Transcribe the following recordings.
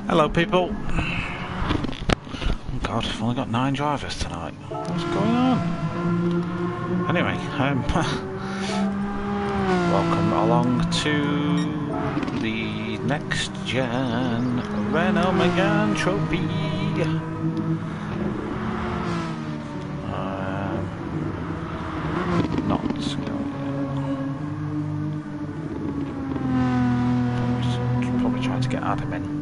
Hello people. Oh god, I've only got 9 drivers tonight. What's going on? Anyway, welcome along to the NxtGen Renault Megane Trophy. Not probably trying to get Adam in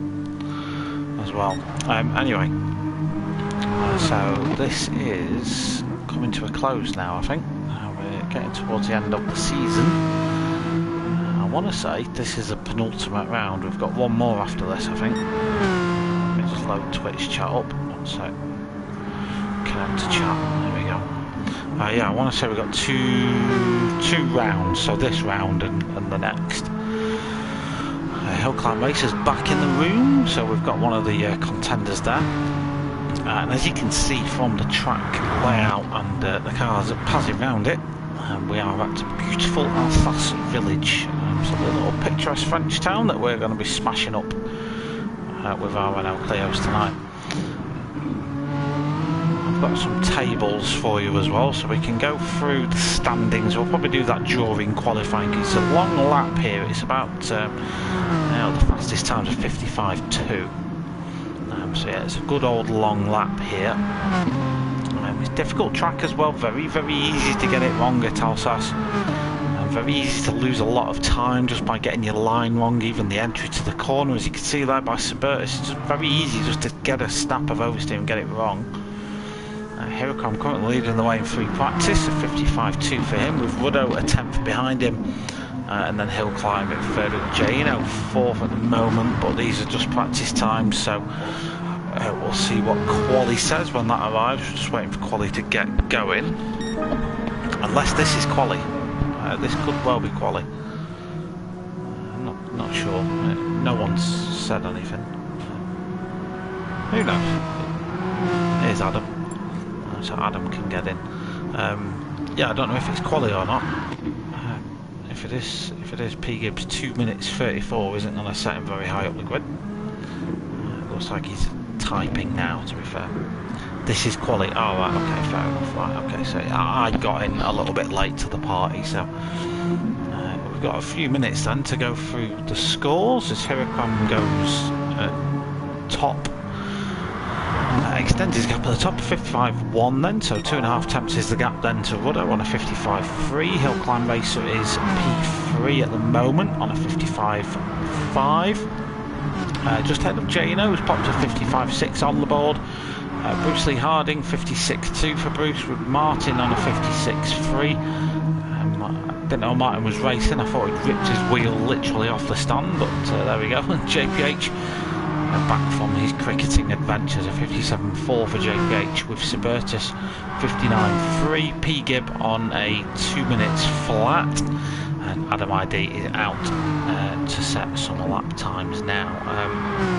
as well. Anyway, so this is coming to a close now, I think. We're getting towards the end of the season. I want to say this is a penultimate round. We've got one more after this, I think. Let me just load Twitch chat up. One sec. Connect to chat. There we go. Yeah, I want to say we've got two rounds. So this round and the next. Hill Climb Racers back in the room, so we've got one of the contenders there, and as you can see from the track layout and the cars passing around it, we are at beautiful Alsace village, so a little picturesque French town that we're going to be smashing up with our Renault Clios tonight. I've got some tables for you as well, so we can go through the standings. We'll probably do that during qualifying. It's a long lap here. It's about the fastest times are 55.2. So yeah, it's a good old long lap here. It's a difficult track as well. Very, very easy to get it wrong at Alsace. Very easy to lose a lot of time just by getting your line wrong. Even the entry to the corner, as you can see there by Suburtus, it's just very easy just to get a snap of oversteer and get it wrong. Here I'm currently leading the way in free practice, a 55.2 for him, with Renault a 10th behind him, and then Hill Climb at third with Jano 4th at the moment, but these are just practice times, so we'll see what Quali says when that arrives. We're just waiting for Quali to get going, unless this is Quali. This could well be Quali. I'm not sure. No one's said anything. Who knows? Here's Adam. So Adam can get in. Yeah, I don't know if it's Quali or not. If it is, P Gibbs 2 minutes 34 isn't going to set him very high up the grid. Looks like he's typing now, to be fair. This is Quali. Oh, right, okay, fair enough. Right, okay, so I got in a little bit late to the party, so we've got a few minutes then to go through the scores as Hiraquam goes top. Extends his gap at the top, 55.1 then, so 2.5 tenths is the gap then to Rudder on a 55.3. Hill Climb Racer is P3 at the moment on a 55.5. Just ahead of Jano, who's popped a 55.6 on the board. Bruce Lee Harding, 56.2 for Bruce, with Martin on a 56.3. I didn't know Martin was racing, I thought he'd ripped his wheel literally off the stand, but there we go. JPH back from his cricketing adventures, a 57.4 for JPH, with Suburtus 59.3. P Gib on a 2 minutes flat, and Adam ID is out to set some lap times now.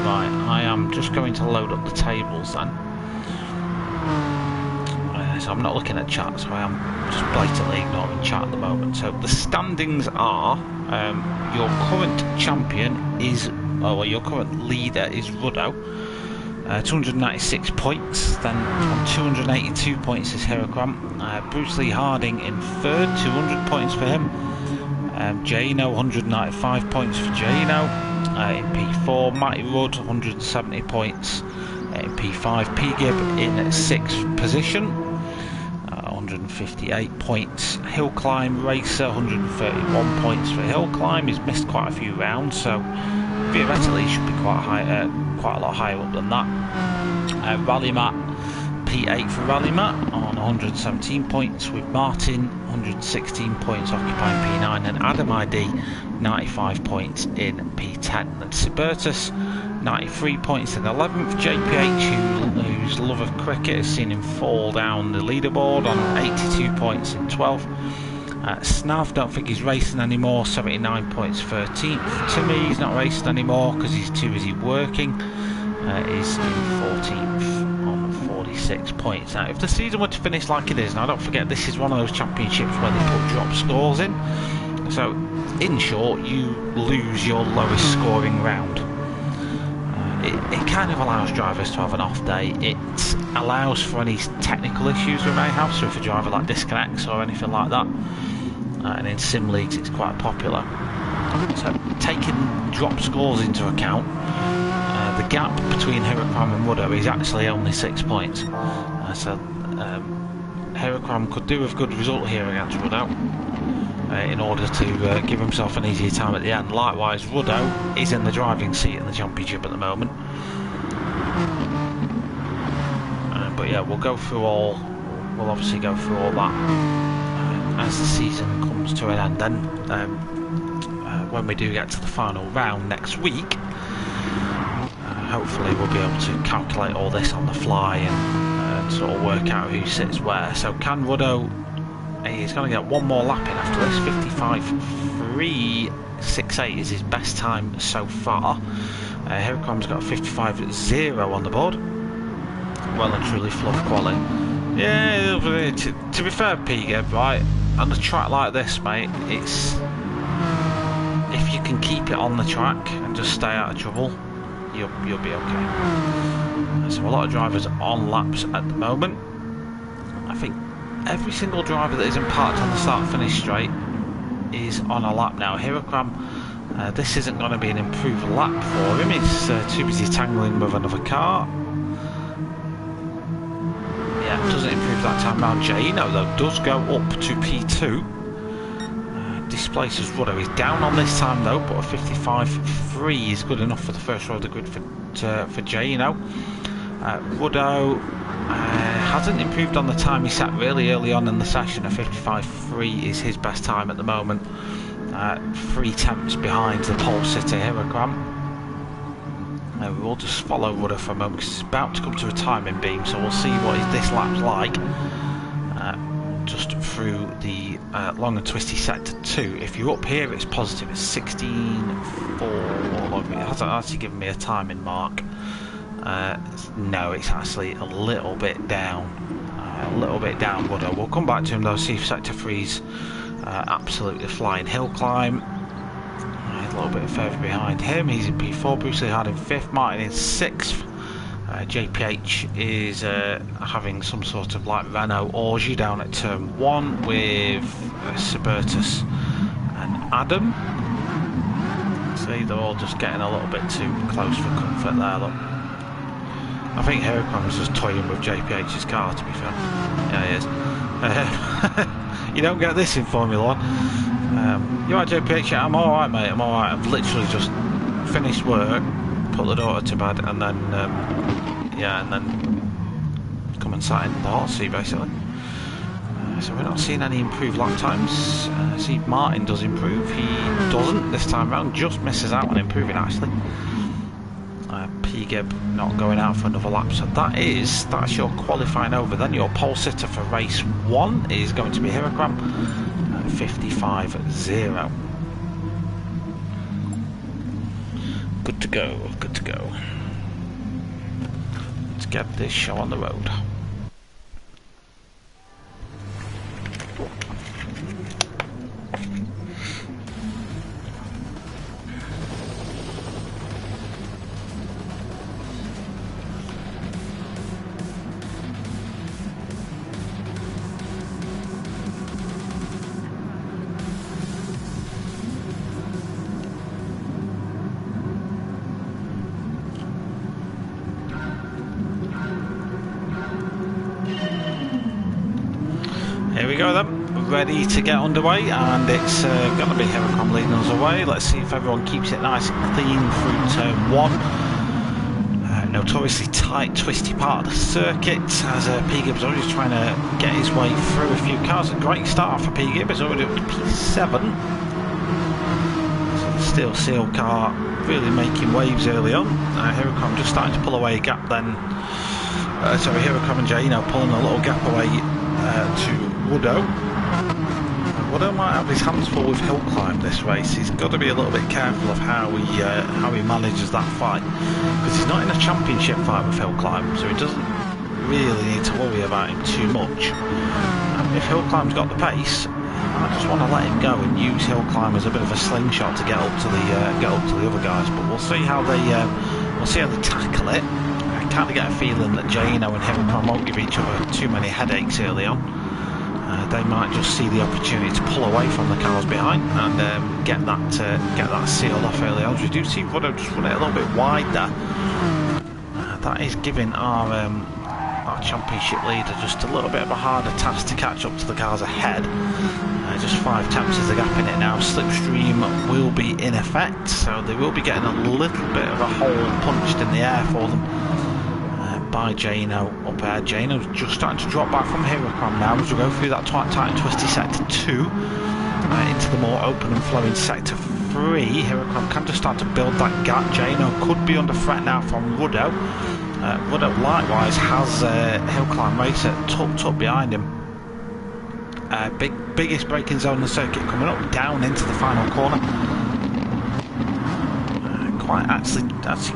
Right, I am just going to load up the tables then. So I'm not looking at chat, so I am just blatantly ignoring chat at the moment. So the standings are, your current champion is, your current leader is Renault, 296 points. Then on 282 points is Hiraquam. Bruce Lee Harding in third, 200 points for him. Jano, 195 points for Jano. In P4, Matty Rudd, 170 points. In P5, P Gib in 6th position, 158 points. Hill Climb Racer, 131 points for Hill Climb. He's missed quite a few rounds, so theoretically he should be quite a lot higher up than that. Rally Matt, P8 for Rally Matt on 117 points, with Martin 116 points occupying P9, and Adam ID 95 points in P10. And Suburtus 93 points in 11th. JPH, whose love of cricket has seen him fall down the leaderboard, on 82 points in 12th. Snav, don't think he's racing anymore, 79 points 13th. Timmy, he's not racing anymore because he's too busy working, is in 14th on 46 points. Now, if the season were to finish like it is, now don't forget this is one of those championships where they put drop scores in, so in short you lose your lowest scoring round. it kind of allows drivers to have an off day. It allows for any technical issues we may have, so if a driver like disconnects or anything like that. And in sim leagues it's quite popular. So taking drop scores into account, the gap between Heracram and Ruddo is actually only 6 points. So Heracram could do a good result here against Ruddo in order to give himself an easier time at the end. Likewise, Ruddo is in the driving seat in the championship at the moment. But yeah, we'll obviously go through all that as the season comes to an end then. When we do get to the final round next week, hopefully we'll be able to calculate all this on the fly and sort of work out who sits where. So can Ruddo, he's going to get one more lap in after this. 55.368 is his best time so far. Heracram's got a 55.0 on the board. Well and truly fluff quali. Yeah, to be fair, Pigab, right, on a track like this, mate, it's, if you can keep it on the track and just stay out of trouble, you'll be okay. So a lot of drivers on laps at the moment. I think every single driver that isn't parked on the start-finish straight is on a lap now. Heracram, this isn't going to be an improved lap for him. He's too busy tangling with another car. Yeah, doesn't improve that time round. Jaino, though, does go up to P2. Displaces Ruddo. He's down on this time, though, but a 55.3 is good enough for the first row of the grid for Jaino. Ruddo hasn't improved on the time he set really early on in the session. A 55.3 is his best time at the moment. 3 tenths behind the pole sitter Heracram. We'll just follow Ruddo for a moment because it's about to come to a timing beam, so we'll see what this lap's like just through the long and twisty sector 2. If you're up here, it's positive. It's 16.4. It hasn't actually given me a timing mark. No, it's actually a little bit down. Ruddo. We'll come back to him though. See if sector 3's absolutely flying. Hill climb. A little bit further behind him. He's in P4. Bruce Lee Hard in 5th. Martin in 6th. JPH is having some sort of like Renault orgy down at turn 1 with Subertus and Adam. See, they're all just getting a little bit too close for comfort there, look. I think Heracram is just toying with JPH's car, to be fair. Yeah, he is. You don't get this in Formula 1. You alright, JPH? Yeah, I'm alright, mate. I'm alright. I've literally just finished work, put the daughter to bed, and then come and sat in the hot seat, basically. So we're not seeing any improved lap times. See, Martin does improve. He doesn't this time round. Just misses out on improving, actually. P-Gib not going out for another lap. So that's your qualifying over. Then your pole sitter for race 1 is going to be Heracram. 55.0. Good to go, good to go. Let's get this show on the road. Here we go then, ready to get underway, and it's going to be Heracram leading us away. Let's see if everyone keeps it nice and clean through turn 1. Notoriously tight, twisty part of the circuit, as P-Gib's already trying to get his way through a few cars. A great start for P-Gib, it's already up to P7. So the steel seal car really making waves early on. Heracram just starting to pull away a gap then. Sorry, Heracram and Jaino pulling a little gap away to Ruddo. Ruddo might have his hands full with hill climb this race. He's got to be a little bit careful of how he manages that fight, because he's not in a championship fight with hill climb, so he doesn't really need to worry about him too much. If hill climb's got the pace, I just want to let him go and use hill climb as a bit of a slingshot to get up to the other guys. But we'll see how We'll see how they tackle it. I kind of get a feeling that Jano and Himmelcron won't give each other too many headaches early on. They might just see the opportunity to pull away from the cars behind and get that sealed off early on. We do see Ruddo just run it a little bit wide there. That is giving our championship leader just a little bit of a harder task to catch up to the cars ahead. Just 5 tenths is the gap in it now. Slipstream will be in effect, so they will be getting a little bit of a hole punched in the air for them by Jano up ahead. Jano's just starting to drop back from Himmelcron now as we go through that tight and twisty sector 2 into the more open and flowing sector 3. Himmelcron can just start to build that gap. Jano could be under threat now from Ruddo. Ruddo likewise has Hill Climb Racer tucked up behind him. Biggest braking zone in the circuit coming up down into the final corner. Actually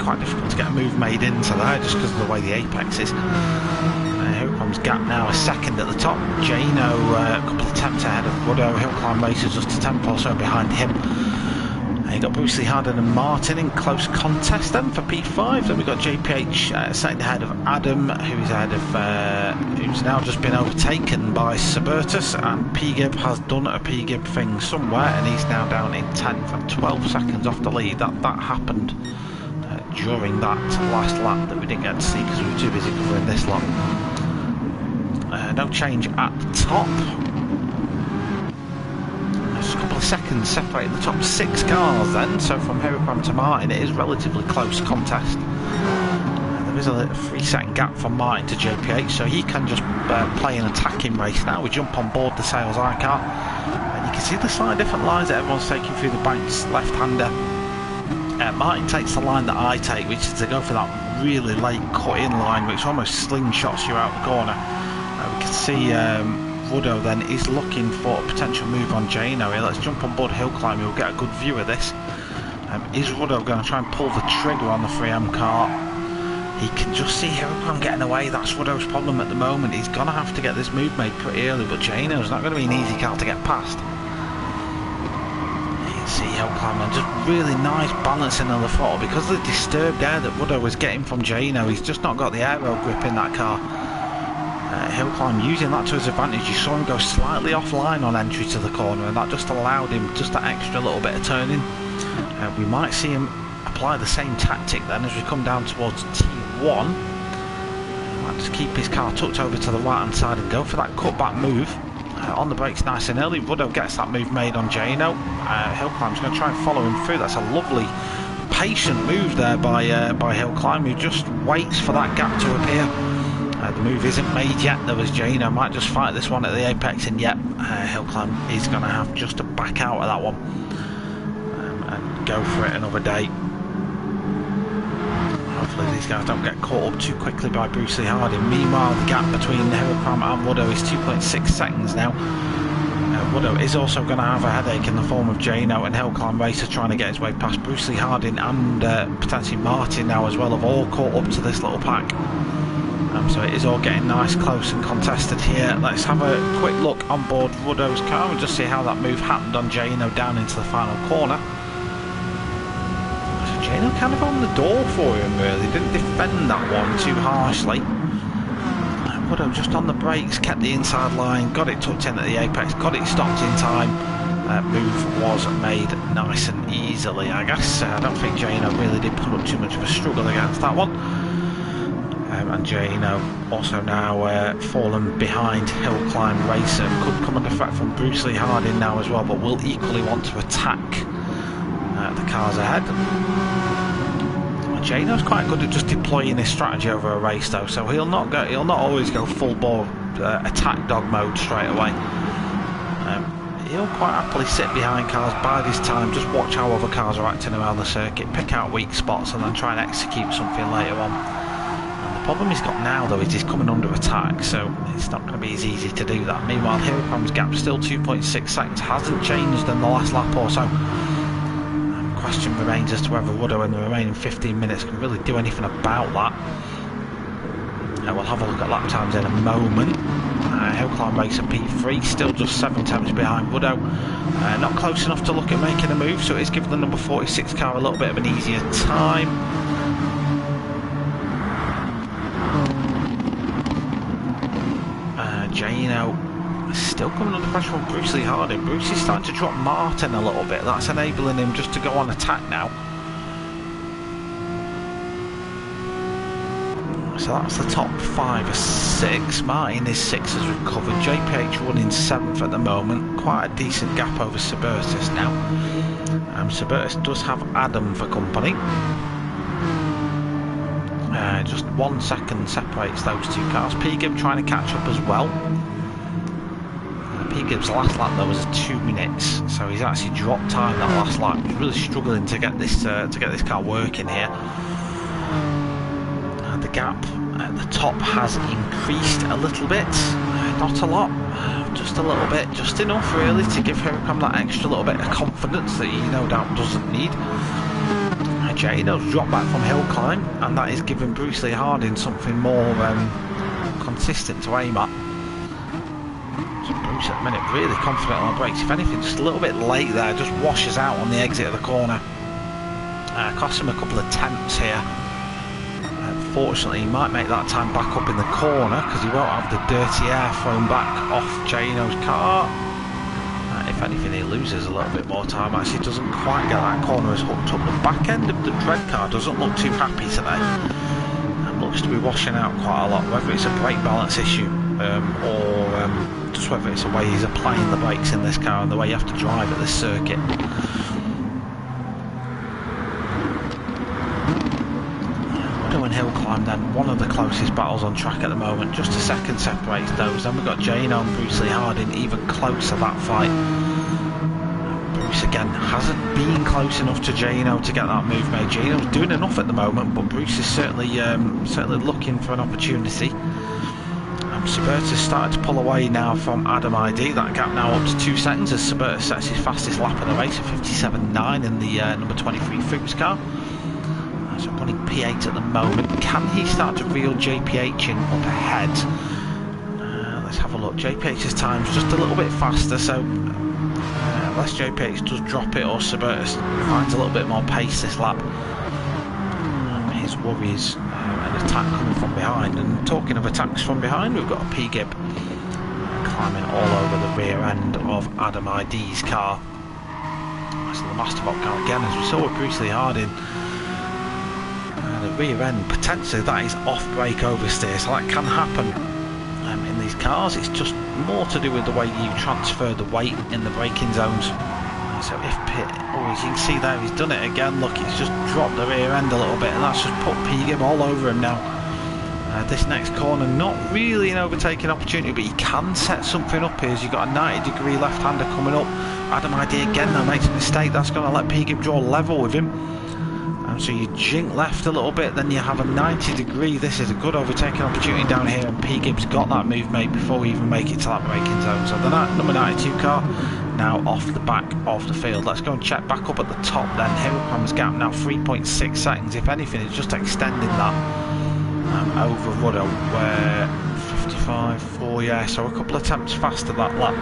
quite difficult to get a move made into there just because of the way the apex is. Here comes gap now, a second at the top. Jano a couple of attempts ahead of Ruddo. Hill Climb Racer just a temp or so behind him. You got Bruce Lee Harden and Martin in close contest then for P5. Then we've got JPH second ahead of Adam, who's ahead of who's now just been overtaken by Suburtus, and P-Gib has done a P-Gib thing somewhere and he's now down in 10th and 12 seconds off the lead. That happened during that last lap that we didn't get to see because we were too busy covering this lap. No change at the top. Just a couple of seconds separating the top 6 cars then, so from Himmelcron to Martin it is relatively close contest. There is a 3-second gap from Martin to JPH, so he can just play an attacking race now. We jump on board the Sales iCar and you can see the slightly different lines that everyone's taking through the banks left-hander. Martin takes the line that I take, which is to go for that really late cut-in line which almost slingshots you out the corner. We can see Ruddo then is looking for a potential move on Jano here. Let's jump on board Hill Climb, we'll get a good view of this. Is Ruddo going to try and pull the trigger on the 3M car? He can just see Himmelcron getting away. That's Ruddo's problem at the moment. He's going to have to get this move made pretty early, but Jano's not going to be an easy car to get past. You can see Hill Climb and just really nice balancing on the throttle because of the disturbed air that Ruddo was getting from Jano. He's just not got the aero grip in that car. Hill Climb using that to his advantage. You saw him go slightly offline on entry to the corner and that just allowed him just that extra little bit of turning. We might see him apply the same tactic then as we come down towards T1. Might just keep his car tucked over to the right hand side and go for that cutback move. On the brakes nice and early. Ruddo gets that move made on Jano. Hill Climb's going to try and follow him through. That's a lovely patient move there by Hill Climb, who just waits for that gap to appear. The move isn't made yet though, as Jano might just fight this one at the apex, and yep, Hill Climb is going to have just to back out of that one and go for it another day. Hopefully these guys don't get caught up too quickly by Bruce Lee Harding. Meanwhile, the gap between Himmelcron and Ruddo is 2.6 seconds now. Ruddo is also going to have a headache in the form of Jano and Hill Climb Racer trying to get his way past Bruce Lee Harding and potentially Martin now as well, have all caught up to this little pack. So it is all getting nice, close and contested here. Let's have a quick look on board Ruddo's car and just see how that move happened on Jano down into the final corner. So Jano kind of opened the door for him really, didn't defend that one too harshly. Ruddo just on the brakes, kept the inside line, got it tucked in at the apex, got it stopped in time. Move was made nice and easily, I guess. I don't think Jano really did put up too much of a struggle against that one. And Jano also now fallen behind Hill Climb Racer. Could come under threat from Bruce Lee Harding now as well, but will equally want to attack the cars ahead. Jano's quite good at just deploying his strategy over a race though, so he'll not always go full bore attack dog mode straight away. He'll quite happily sit behind cars, bide his time, just watch how other cars are acting around the circuit, pick out weak spots and then try and execute something later on. The problem he's got now though is he's coming under attack, so it's not going to be as easy to do that. Meanwhile, Himmelcron's gap still 2.6 seconds, hasn't changed in the last lap or so. Question remains as to whether Ruddo in the remaining 15 minutes can really do anything about that. We'll have a look at lap times in a moment. Hill Climb Racer P3 still just 7 tenths behind Ruddo. Not close enough to look at making a move, so it is giving the number 46 car a little bit of an easier time. Jano still coming under pressure from Bruce Lee Harding. Bruce is starting to drop Martin a little bit. That's enabling him just to go on attack now. So that's the top 5 or 6. Martin is 6 as recovered. JPH running 7th at the moment. Quite a decent gap over Suburtus now. Suburtus does have Adam for company. Just 1 second separates those two cars. P-Gib trying to catch up as well. P-Gib's last lap though was 2 minutes, so he's actually dropped time that last lap. He's really struggling to get this car working here. The gap at the top has increased a little bit, not a lot, just a little bit, just enough really to give Huracan that extra little bit of confidence that he no doubt doesn't need. Jano's dropped back from hill climb, and that is giving Bruce Lee Harding something more consistent to aim at. So Bruce at the minute really confident on the brakes. If anything, just a little bit late there, just washes out on the exit of the corner. Cost him a couple of tenths here. Fortunately, he might make that time back up in the corner because he won't have the dirty air thrown back off Jano's car. If anything, he loses a little bit more time. Actually, doesn't quite get that corner as hooked up. The back end of the Dread car doesn't look too happy today. It looks to be washing out quite a lot, whether it's a brake balance issue or just whether it's the way he's applying the brakes in this car and the way you have to drive at this circuit. And hill climb then, one of the closest battles on track at the moment. Just a second separates those. Then we've got Jano and Bruce Lee Harding even closer that fight. Bruce again hasn't been close enough to Jano to get that move made. Jano's doing enough at the moment, but Bruce is certainly looking for an opportunity. Suburtus started to pull away now from Adam ID. That gap now up to 2 seconds as Suburtus sets his fastest lap of the race at 57.9 in the number 23 Fuchs car. So running P8 at the moment. Can he start to reel JPH in up ahead? Let's have a look. JPH's time's just a little bit faster, so unless JPH does drop it or Suburtus finds a little bit more pace this lap, his worries an attack coming from behind. And talking of attacks from behind, we've got a P-Gib climbing all over the rear end of Adam ID's car. So the Masterbot car again, as we saw with Bruce Lee Harding. The rear end, potentially that is off brake oversteer, so that can happen in these cars. It's just more to do with the way you transfer the weight in the braking zones. So if as you can see there, he's done it again. Look, he's just dropped the rear end a little bit, and that's just put P-Gib all over him now. This next corner, not really an overtaking opportunity, but he can set something up here as you've got a 90-degree left-hander coming up. Adam ID again now makes a mistake. That's going to let P-Gib draw level with him. So you jink left a little bit, then you have a 90-degree. This is a good overtaking opportunity down here, and P-Gib's got that move made before we even make it to that braking zone. So the number 92 car now off the back of the field. Let's go and check back up at the top then. Huracan's gap now 3.6 seconds. If anything, it's just extending that over Rudder, where 55.4, yeah, so a couple of attempts faster that lap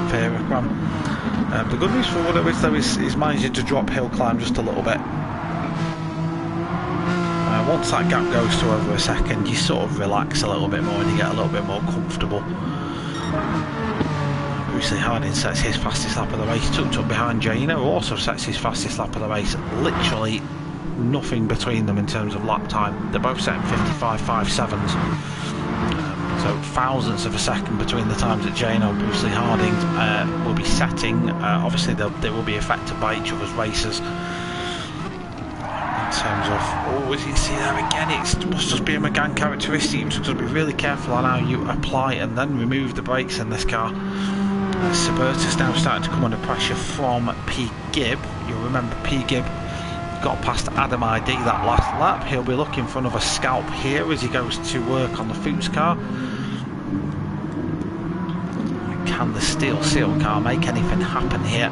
for Huracan. The good news for Rudder is though he's managing to drop hill climb just a little bit. Once that gap goes to over a second, you sort of relax a little bit more and you get a little bit more comfortable. Bruce Lee Harding sets his fastest lap of the race, tucked up behind Jano, who also sets his fastest lap of the race. Literally nothing between them in terms of lap time. They're both setting 55.57s. So thousandths of a second between the times that Jano and Bruce Lee Harding will be setting. Obviously they will be affected by each other's races. In terms of, as you can see there again, it must just be a Megane characteristic. You must just be really careful on how you apply and then remove the brakes in this car. Suburtus now starting to come under pressure from P-Gib. You'll remember P-Gib got past Adam ID that last lap. He'll be looking for another scalp here as he goes to work on the Fuchs car. Can the steel seal car make anything happen here?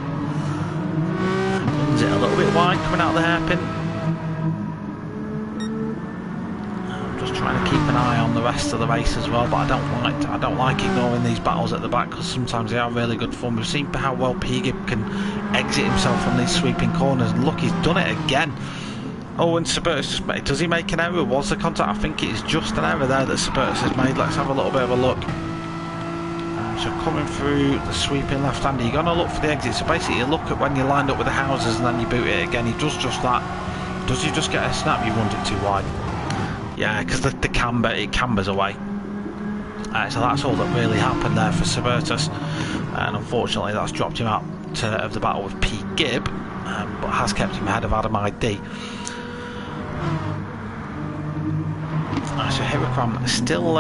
Runs it a little bit wide coming out of the hairpin. Trying to keep an eye on the rest of the race as well, but I don't like ignoring these battles at the back because sometimes they are really good fun. We've seen how well P-Gib can exit himself from these sweeping corners, and look, he's done it again. Oh, and Suburtus just made, does he make an error? Was the contact? I think it is just an error there that Suburtus has made. Let's have a little bit of a look. So coming through the sweeping left-hander, you're going to look for the exit. So basically you look at when you're lined up with the houses and then you boot it again. He does just that. Does he just get a snap? You run it too wide. Yeah, because the camber, it cambers away. So that's all that really happened there for Suburtus. And unfortunately that's dropped him out of the battle with P. Gibb, but has kept him ahead of Adam ID. So Hirocram still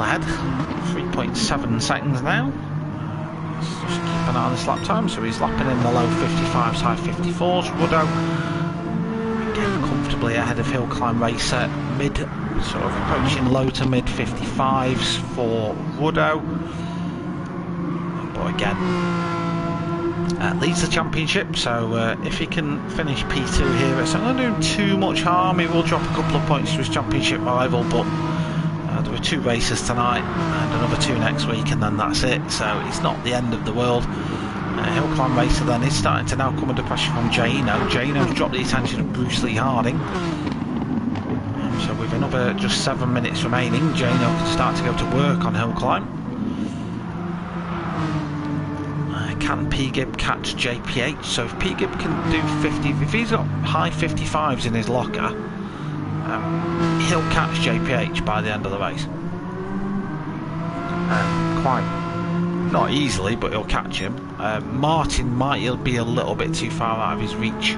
ahead, 3.7 seconds now. Let's just keep an eye on this lap time. So he's lapping in the low 55s, high 54s. Woodrow again comfortably ahead of Hill Climb Racer, mid, sort of approaching low to mid 55s for Woodrow. But again, leads the championship, so if he can finish P2 here, it's not doing too much harm. He will drop a couple of points to his championship rival, but there were 2 races tonight and another 2 next week, and then that's it, so it's not the end of the world. Hill Climb Racer then is starting to now come under pressure from Jano. Jano's dropped the attention of Bruce Lee Harding. So with another just 7 minutes remaining, Jano can start to go to work on Hill Climb. Can P. Gibb catch JPH? So if P. Gibb can do 50, if he's got high 55s in his locker, he'll catch JPH by the end of the race. Quite, not easily, but he'll catch him. Martin might be a little bit too far out of his reach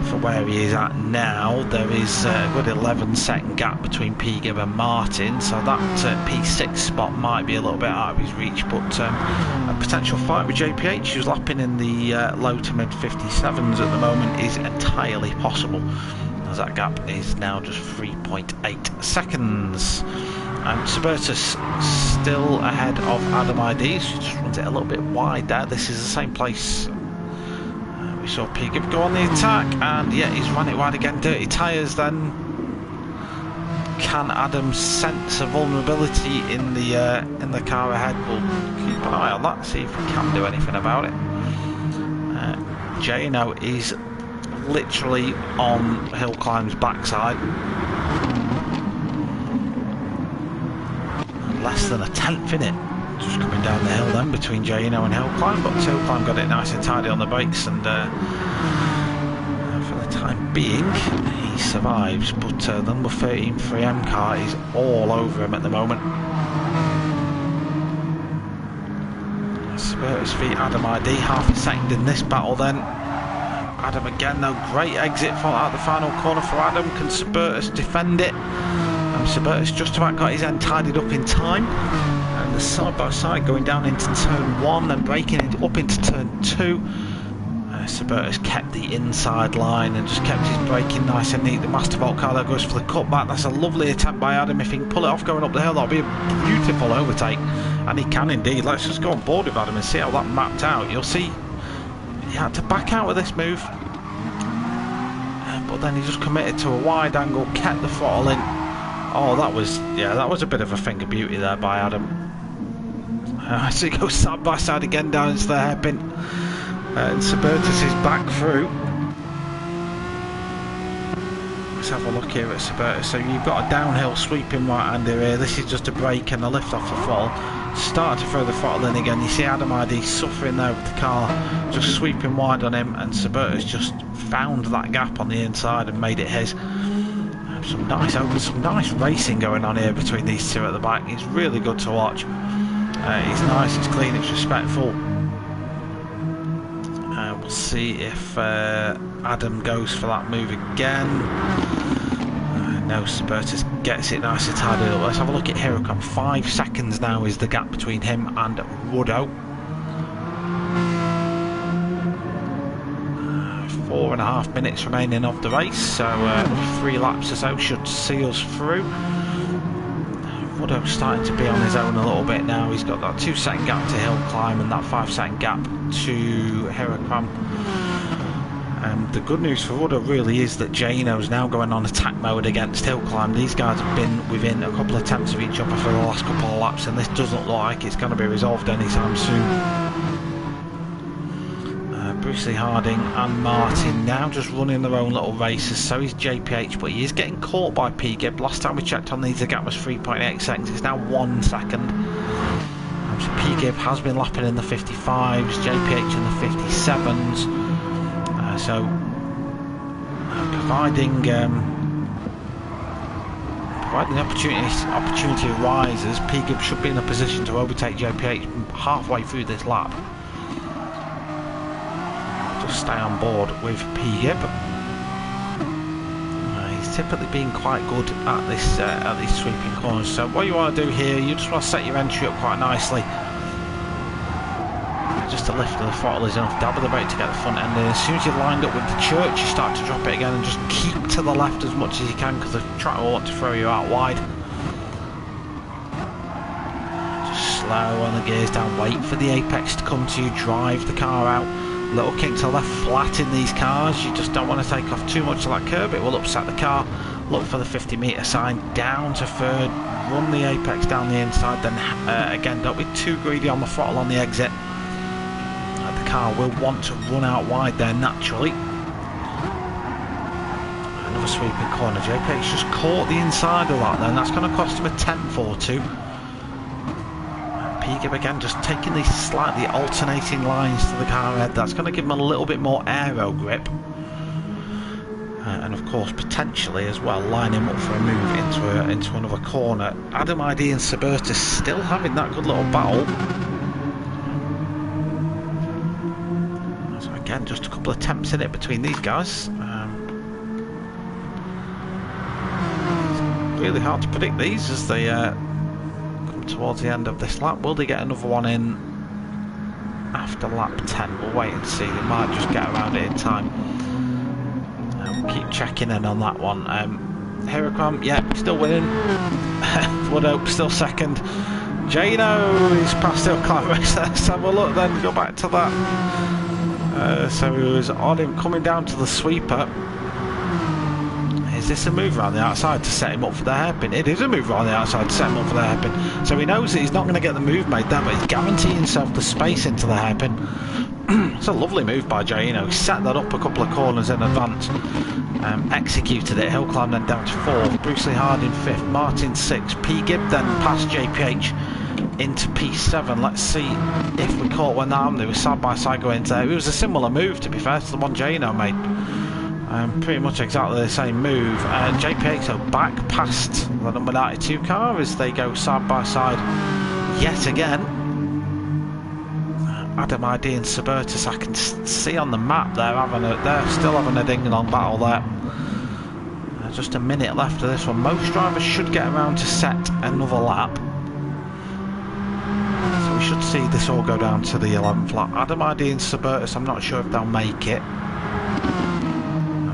for where he is at now. There is a good 11-second gap between P. Gibb and Martin, so that P6 spot might be a little bit out of his reach, but a potential fight with JPH, who's lapping in the low to mid 57s at the moment, is entirely possible, as that gap is now just 3.8 seconds. Suburtus still ahead of Adam ID, so he just runs it a little bit wide there. This is the same place we saw P. Gibb go on the attack, and yeah, he's run it wide again. Dirty tyres then. Can Adam sense a vulnerability in the car ahead? We'll keep an eye on that, see if we can do anything about it. Jano is literally on Hill Climb's backside. Less than a tenth in it. Just coming down the hill then between Jano and Hill Climb, but Hill Climb got it nice and tidy on the brakes, and for the time being he survives, but the number 13 3M car is all over him at the moment. Suburtus v Adam ID, half a second in this battle then. Adam again though, great exit out the final corner for Adam. Can Suburtus defend it? Suburtus just about got his end tidied up in time. The side by side going down into turn 1, then braking it up into turn 2. Suburtus kept the inside line and just kept his braking nice and neat. The Mastervolt car there goes for the cutback. That's a lovely attempt by Adam. If he can pull it off going up the hill, that'll be a beautiful overtake, and he can indeed. Let's just go on board with Adam and see how that mapped out. You'll see he had to back out with this move, but then he just committed to a wide angle, kept the throttle in. Oh, that was a bit of a finger beauty there by Adam. So he goes side by side again down into the hairpin, and Suburtus is back through. Let's have a look here at Suburtus. So you've got a downhill sweeping right-hander here. This is just a brake and a lift off the throttle. Start to throw the throttle in again. You see Adam ID suffering there with the car, just sweeping wide on him, and Suburtus just found that gap on the inside and made it his. Some nice racing going on here between these two at the back. It's really good to watch. It's nice, it's clean, it's respectful. We'll see if Adam goes for that move again. No, Suburtus gets it nice and tidy up. Let's have a look at Hirocram. 5 seconds now is the gap between him and Woodrow. 4.5 minutes remaining of the race, so 3 laps or so should see us through. Woodrow's starting to be on his own a little bit now. He's got that 2-second gap to Hill Climb and that 5-second gap to Hirocram. The good news for Woodrow really is that Jano's now going on attack mode against Hill Climb. These guys have been within a couple of tenths of each other for the last couple of laps, and this doesn't look like it's going to be resolved anytime soon. Bruce Lee Harding and Martin now just running their own little races. So is JPH, but he is getting caught by P. Gibb. Last time we checked on these, the gap was 3.8 seconds. It's now 1 second. So P-Gib has been lapping in the 55s, JPH in the 57s. So providing the opportunity arises, P-Gib should be in a position to overtake JPH halfway through this lap. Just stay on board with P-Gib. He's typically been quite good at these sweeping corners. So what you want to do here, you just want to set your entry up quite nicely. Just to lift the throttle is enough, dab of the brake to get the front end in. As soon as you're lined up with the church, you start to drop it again and just keep to the left as much as you can, because the track will want to throw you out wide. Just slow on the gears down, wait for the apex to come to you, drive the car out. Little kick to the left, flat in these cars. You just don't want to take off too much of that curb, it will upset the car. Look for the 50-metre sign, down to third, run the apex down the inside, then again, don't be too greedy on the throttle on the exit. The car will want to run out wide there naturally. Another sweeping corner, JPH just caught the inside of that then, that's going to cost him a tenth or two. P-Gib again just taking these slightly alternating lines to the car head, that's going to give him a little bit more aero grip. And of course potentially as well line him up for a move into another corner. Adam ID and Suburtus still having that good little battle. So again, just a couple of attempts in it between these guys. It's really hard to predict these as they come towards the end of this lap. Will they get another one in after lap 10? We'll wait and see. They might just get around it in time. Keep checking in on that one. Heracram, yeah, still winning. Woodhope still second. Jano is past Hillclimb race. Let's have a look then, go back to that. So he was on him coming down to the sweeper. Is this a move around the outside to set him up for the hairpin? It is a move around the outside to set him up for the hairpin. So he knows that he's not going to get the move made there, but he's guaranteeing himself the space into the hairpin. It's a lovely move by Jay, he set that up a couple of corners in advance, executed it. Hillclimb then down to 4th, Bruce Lee Hard in 5th, Martin 6th, P-Gib then past JPH into P7. Let's see if we caught when that happened. They were side by side going into there. It was a similar move, to be fair, to the one Jano made. Pretty much exactly the same move. JPH so back past the number 92 car as they go side by side yet again. Adam ID and Suburtus, I can see on the map they're still having a ding-dong battle there. Just a minute left of this one. Most drivers should get around to set another lap, so we should see this all go down to the 11th lap. Adam ID and Suburtus, I'm not sure if they'll make it.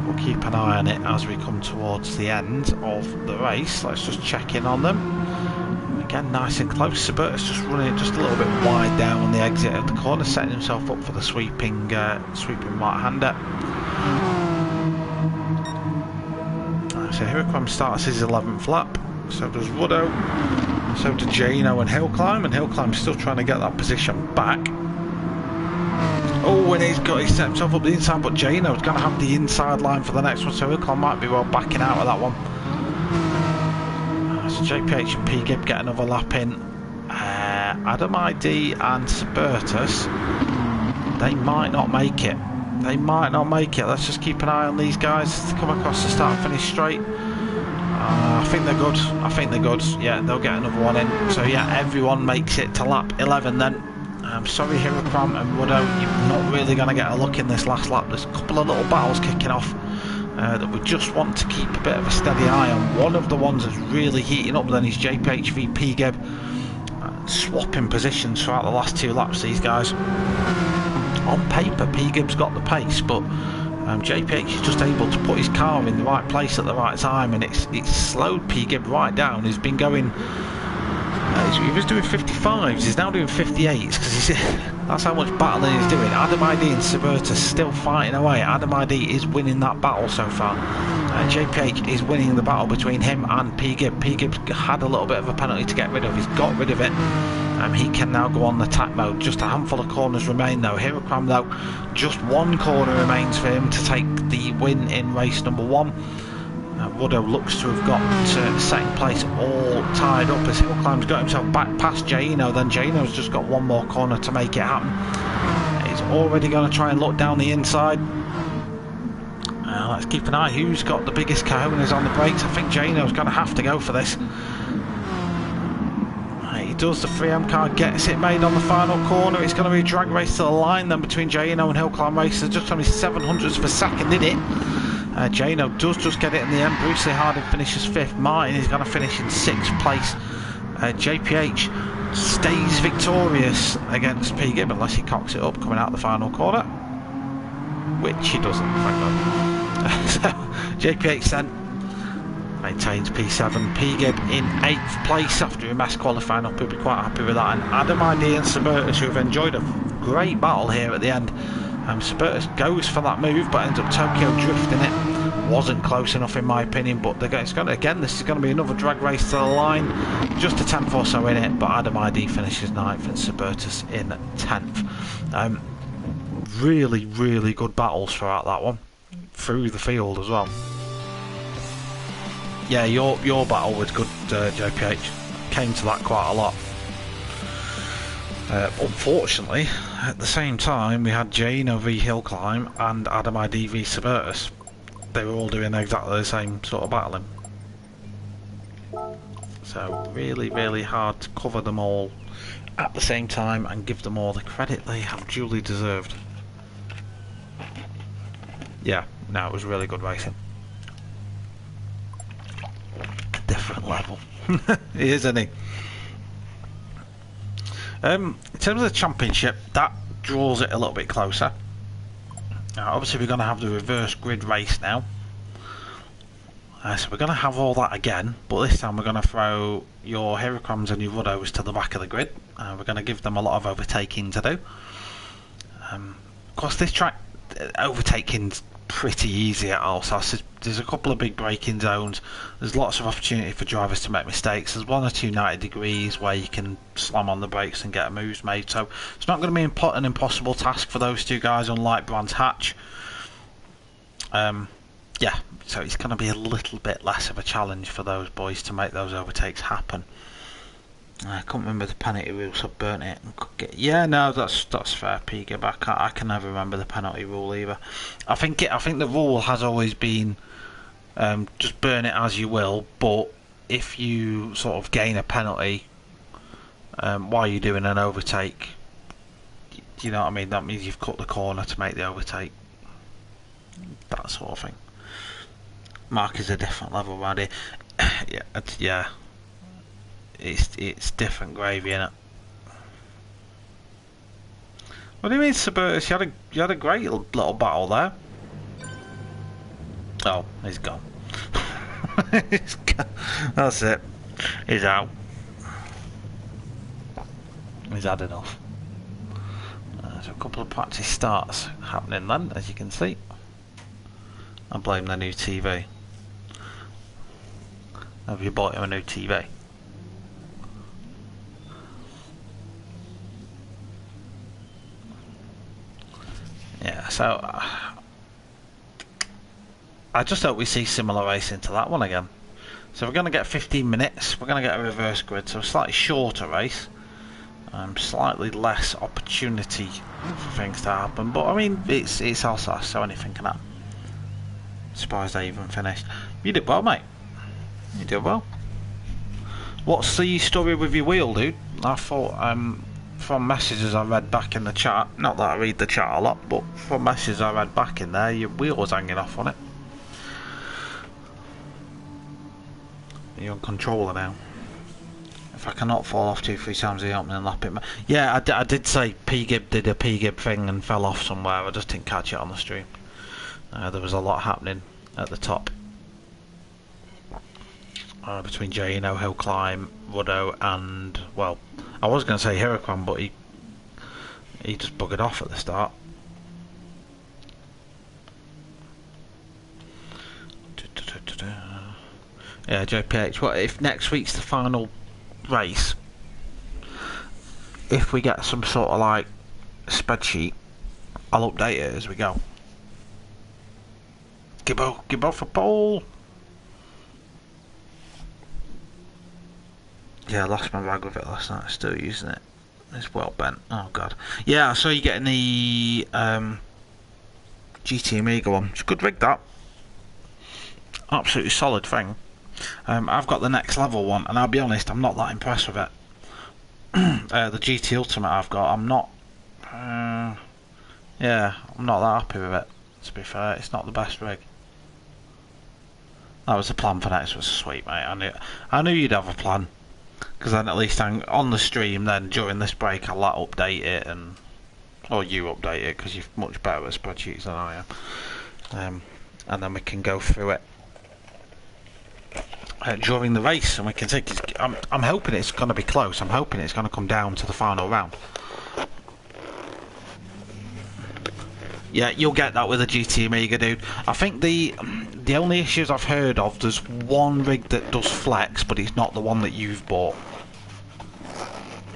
We'll keep an eye on it as we come towards the end of the race. Let's just check in on them. Again, nice and close. Suburtus just running it just a little bit wide down on the exit of the corner, setting himself up for the sweeping right-hander. So Heracram starts his 11th lap. So does Woodhoe. So do Jano and Hillclimb. And Hillclimb's still trying to get that position back. Oh, and he's set himself up the inside, but Jano's going to have the inside line for the next one. So Hillclimb might be well backing out of that one. So JPH and P-Gib get another lap in. Adam ID and Suburtus, they might not make it. They might not make it. Let's just keep an eye on these guys to come across the start and finish straight. I think they're good. I think they're good. Yeah, they'll get another one in. So yeah, everyone makes it to lap 11 then. I'm sorry, Heracram and Woodhoe, you're not really going to get a look in this last lap. There's a couple of little battles kicking off that we just want to keep a bit of a steady eye on. One of the ones that's really heating up then is JPH v P-Gib. Swapping positions throughout the last 2 laps, these guys. On paper, P-Gib's got the pace, but JPH is just able to put his car in the right place at the right time, and it's slowed P-Gib right down. He's been going... he was doing 55s, he's now doing 58s, because that's how much battling he's doing. Adam ID and Suburtus still fighting away. Adam ID is winning that battle so far. JPH is winning the battle between him and P-Gib. P-Gib had a little bit of a penalty to get rid of. He's got rid of it. He can now go on the attack mode. Just a handful of corners remain though. Heracram though, just one corner remains for him to take the win in race number 1. Ruddo looks to have got second place all tied up as Hillclimb's got himself back past Gino. Then Gino's just got one more corner to make it happen. He's already going to try and look down the inside. Let's keep an eye who's got the biggest cojones on the brakes. I think Gino's going to have to go for this. He does. The 3M car gets it made on the final corner. It's going to be a drag race to the line then between Gino and Hillclimb Racers. Just only 700ths of a second in it. Gino does just get it in the end. Bruce Lee Harding finishes 5th. Martin is going to finish in 6th place. JPH stays victorious against P. Gibb unless he cocks it up coming out the final corner, which he doesn't, thank God. So JPH then maintains P7. P. Gibb in 8th place after a mass qualifying up. He'll be quite happy with that. And Adam ID and Suburtus, who have enjoyed a great battle here at the end. Suburtus goes for that move but ends up Tokyo drifting it. Wasn't close enough in my opinion, but it's going to, again, this is going to be another drag race to the line. Just a 10th or so in it, but Adam ID finishes 9th and Suburtus in 10th. Really, really good battles throughout that one. Through the field as well. Yeah, your battle was good, JPH. Came to that quite a lot. Unfortunately, at the same time, we had Gino v Hillclimb and Adam ID v Suburtus. They were all doing exactly the same sort of battling. So really, really hard to cover them all at the same time and give them all the credit they have duly deserved. Yeah, no, it was really good racing. Different level. He is, isn't he? In terms of the championship, that draws it a little bit closer. Obviously we're going to have the reverse grid race now. So we're going to have all that again, but this time we're going to throw your Huracans and your Ruddos to the back of the grid. We're going to give them a lot of overtaking to do. Of course this track, overtaking's pretty easy at Alsace. There's a couple of big braking zones. There's lots of opportunity for drivers to make mistakes. There's 1 or 2 90 degrees where you can slam on the brakes and get moves made. So it's not going to be an impossible task for those two guys, unlike Brands Hatch. Yeah, so it's going to be a little bit less of a challenge for those boys to make those overtakes happen. I can't remember the penalty rules. I've burnt it. Yeah, no, that's fair, P. I can never remember the penalty rule either. I think the rule has always been just burn it as you will, but if you sort of gain a penalty while you're doing an overtake, you know what I mean? That means you've cut the corner to make the overtake. That sort of thing. Mark is a different level around here. Yeah. It's different gravy, innit? What do you mean, Suburtus? You had a great little battle there. Oh, he's gone. That's it. He's out. He's had enough. So a couple of practice starts happening then, as you can see. I blame the new TV. Have you bought him a new TV? Yeah, so I just hope we see similar racing to that one again. So we're going to get 15 minutes, we're going to get a reverse grid, so a slightly shorter race, slightly less opportunity for things to happen, but I mean it's Alsace, so anything can happen. Surprised I even finished. You did well, mate. You did well. What's the story with your wheel, dude? I thought from messages I read back in the chat, not that I read the chat a lot, but from messages I read back in there, your wheel was hanging off on it. You're on controller now. If I cannot fall off 2-3 times the opening lap, yeah, I did say P. Gibb did a P. Gibb thing and fell off somewhere. I just didn't catch it on the stream. There was a lot happening at the top. Between Gino, Hillclimb, Ruddo and, well, I was going to say Huracan, but he just buggered off at the start. Yeah, JPH, what if next week's the final race? If we get some sort of like spreadsheet, I'll update it as we go. Gibbo for pole. Yeah, I lost my rag with it last night. Still using it. It's well bent. Oh god. Yeah, I saw you getting the GT Amiga one. It's a good rig, that. Absolutely solid thing. I've got the next level one, and I'll be honest, I'm not that impressed with it. The GT Ultimate I've got, I'm not. Yeah, I'm not that happy with it. To be fair, it's not the best rig. That was the plan for next. Was sweet, mate. I knew you'd have a plan, because then at least I'm on the stream. Then during this break, I'll update it, or you update it, because you're much better at spreadsheets than I am. And then we can go through it during the race, and we can take. I'm hoping it's going to be close. I'm hoping it's going to come down to the final round. Yeah, you'll get that with a GT Amiga, dude. I think the only issues I've heard of, there's one rig that does flex, but it's not the one that you've bought.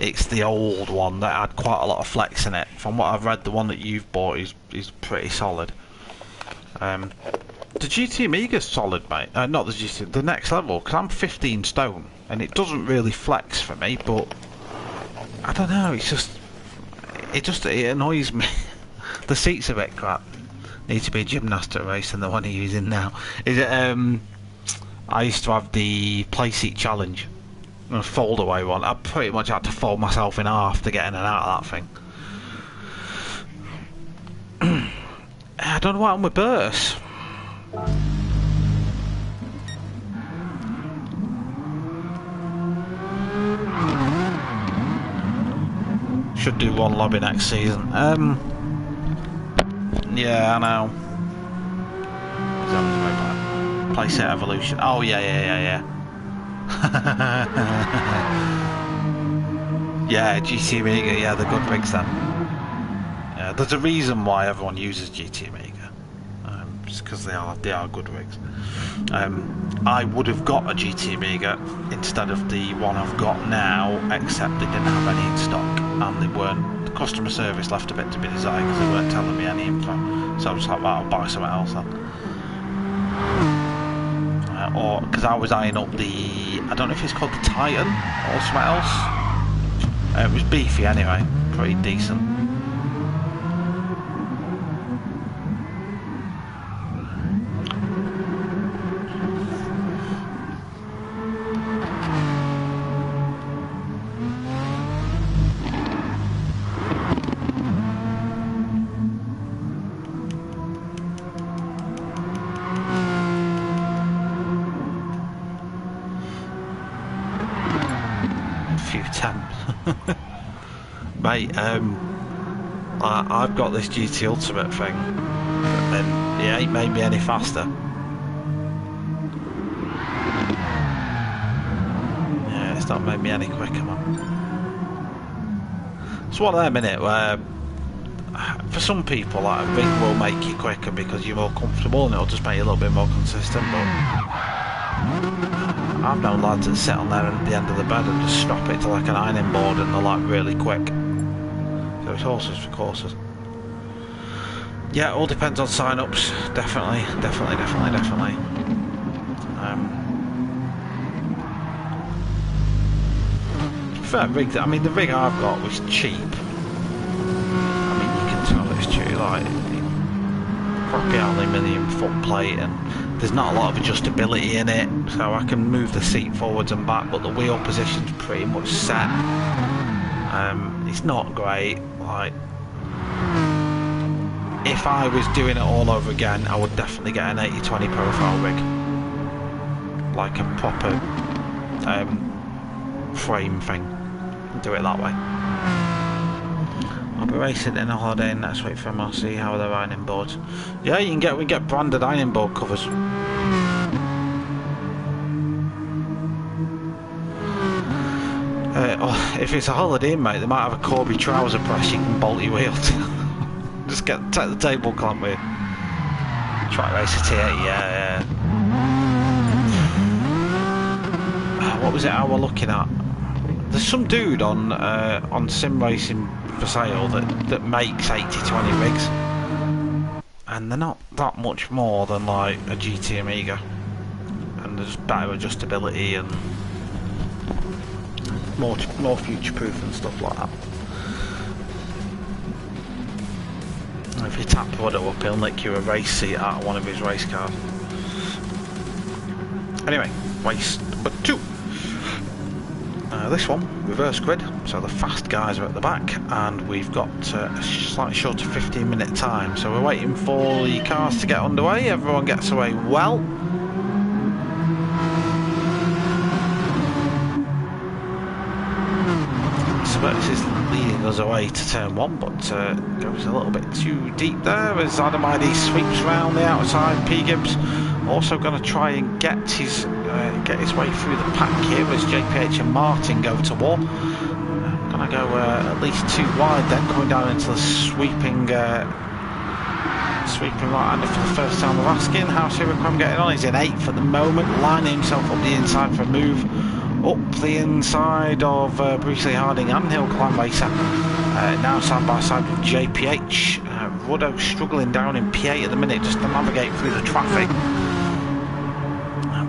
It's the old one that had quite a lot of flex in it. From what I've read, the one that you've bought is pretty solid. The GT Amiga's solid, mate. Not the GT, the next level, because I'm 15 stone, and it doesn't really flex for me, but I don't know, it annoys me. The seat's a bit crap. Needs to be a gymnastic race than the one you're using now. Is it? I used to have the play seat challenge, a fold away one. I pretty much had to fold myself in half to get in and out of that thing. I don't know what happened with Burst. Should do one lobby next season. Yeah, I know. Playset Evolution. Oh yeah. Yeah, GT Amiga. Yeah, the good rigs then. Yeah, there's a reason why everyone uses GT Amiga. Just because they are good rigs. I would have got a GT Amiga instead of the one I've got now, except they didn't have any in stock, and they weren't. Customer service left a bit to be desired because they weren't telling me any info, so I was like, well, I'll buy something else then. Or because I was eyeing up the, I don't know if it's called the Titan or something else. It was beefy anyway, pretty decent. Mate, I've got this GT Ultimate thing, and it ain't made me any faster. Yeah, it's not made me any quicker, man. It's one of them, innit, where for some people, like, a rig will make you quicker because you're more comfortable and it'll just make you a little bit more consistent, but I've known lads that sit on there at the end of the bed and just strap it to like an ironing board and they're like really quick. So it's horses for courses. Yeah, it all depends on sign-ups. Definitely. Fair rig. I mean, the rig I've got was cheap. I mean, you can tell it's cheap. Like crappy aluminium foot plate, and there's not a lot of adjustability in it, so I can move the seat forwards and back, but the wheel position's pretty much set. It's not great. Like, if I was doing it all over again, I would definitely get an 80/20 profile rig, like a proper frame thing. Do it that way. I'll be racing in a holiday next week for MRC. How are their ironing boards? Yeah, we can get branded ironing board covers. If it's a holiday, mate, they might have a Corby trouser press you can bolt your wheel to. Just take the table clamp with you. Track racer T8, yeah. What was it I was looking at? There's some dude on sim racing for sale that makes 80/20 rigs, and they're not that much more than like a GT Amiga, and there's better adjustability and more future-proof and stuff like that. If you tap Renault up, he'll nick you a race seat out of one of his race cars. Anyway, race number 2. This one, reverse grid, so the fast guys are at the back, and we've got a slightly shorter 15-minute time. So we're waiting for the cars to get underway. Everyone gets away well. Spurtis is leading us away to turn 1, but goes a little bit too deep there as Adam ID sweeps around the outside. P. Gibbs also going to try and get his way through the pack here as JPH and Martin go to war. Going to go at least 2 wide then, coming down into the sweeping right-hander for the first time of asking. How's Hurricane getting on? He's in 8th at the moment, lining himself up the inside for a move up the inside of Bruce Lee Harding and Hill Climb Racer. Now side by side with JPH. Renault struggling down in P8 at the minute just to navigate through the traffic.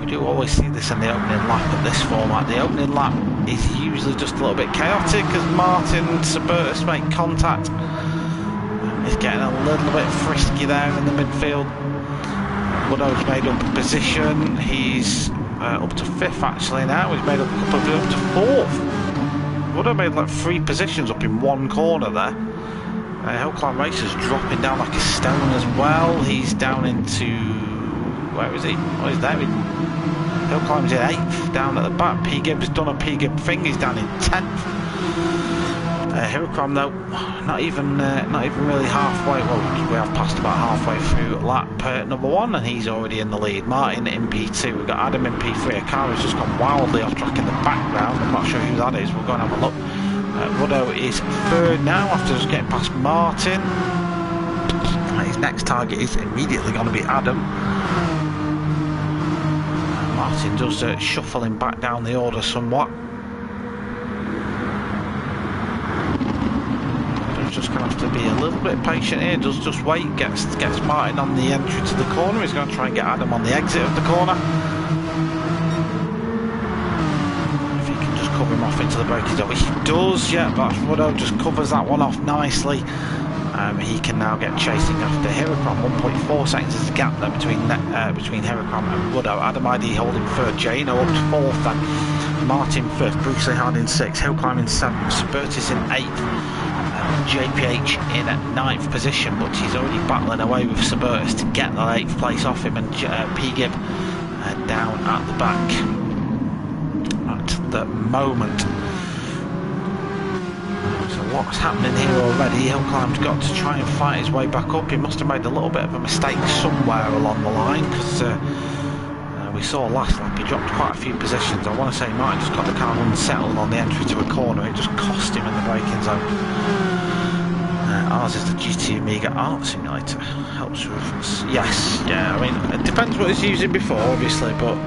We do always see this in the opening lap of this format. The opening lap is usually just a little bit chaotic as Martin and Suburtus make contact. He's getting a little bit frisky there in the midfield. Renault's made up a position. He's up to 5th actually now. He's made up a couple of up to 4th. Renault made like 3 positions up in one corner there. Hill Climb Racer's dropping down like a stone as well. He's down into... where is he? Oh, he's there. Hill Climb's in 8th, down at the back. P. Gibbs done a P. Gibb thing. He's down in 10th. Hill Climb though, not even really halfway. Well, we have passed about halfway through lap number 1, and he's already in the lead. Martin in P2. We've got Adam in P3. A car has just gone wildly off track in the background. I'm not sure who that is. We'll go and have a look. Renault is 3rd now after just getting past Martin. His next target is immediately going to be Adam. Martin does shuffle him back down the order somewhat. Just going to have to be a little bit patient here. Does just wait, gets Martin on the entry to the corner. He's going to try and get Adam on the exit of the corner. If he can just cover him off into the braking zone, which he does. Yeah, that's Renault just covers that one off nicely. He can now get chasing after Hurricane. 1.4 seconds is the gap there between Hurricane and Renault. Adam ID holding 3rd, Jano up to 4th then. Martin 5th, Bruce Lee Harding 6th, Hill Climb in 7th, Suburtus in 8th. JPH in 9th position, but he's already battling away with Suburtus to get the 8th place off him, and P. Gibb down at the back at the moment. So what's happening here already? Hill Climb's got to try and fight his way back up. He must have made a little bit of a mistake somewhere along the line, because we saw last lap he dropped quite a few positions. I want to say Martin just got the car unsettled on the entry to a corner. It just cost him in the braking zone. Ours is the GT Amiga Art Simulator. Helps with... yes, yeah, I mean, it depends what it's using before, obviously, but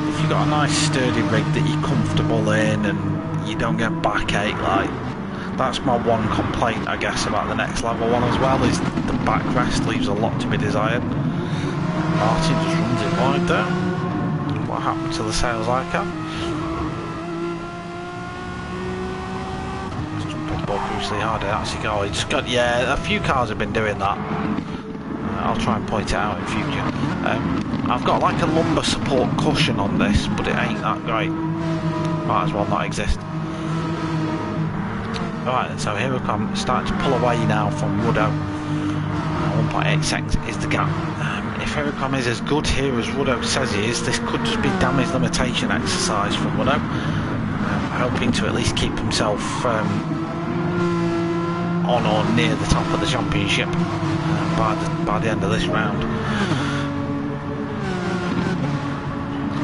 if you've got a nice sturdy rig that you're comfortable in and you don't get backache, like, that's my one complaint, I guess, about the next level one as well, is the backrest leaves a lot to be desired. Martin just runs it wide there. What happened to the sales icon? Bruce Lee Harding actually go. He just got, yeah, a few cars have been doing that. I'll try and point it out in future. I've got like a lumbar support cushion on this, but it ain't that great. Might as well not exist. Alright, so here we come, starting to pull away now from Renault. 1.8 seconds is the gap. If Hurricane is as good here as Renault says he is, this could just be damage limitation exercise from Renault. Hoping to at least keep himself on or near the top of the championship by the end of this round.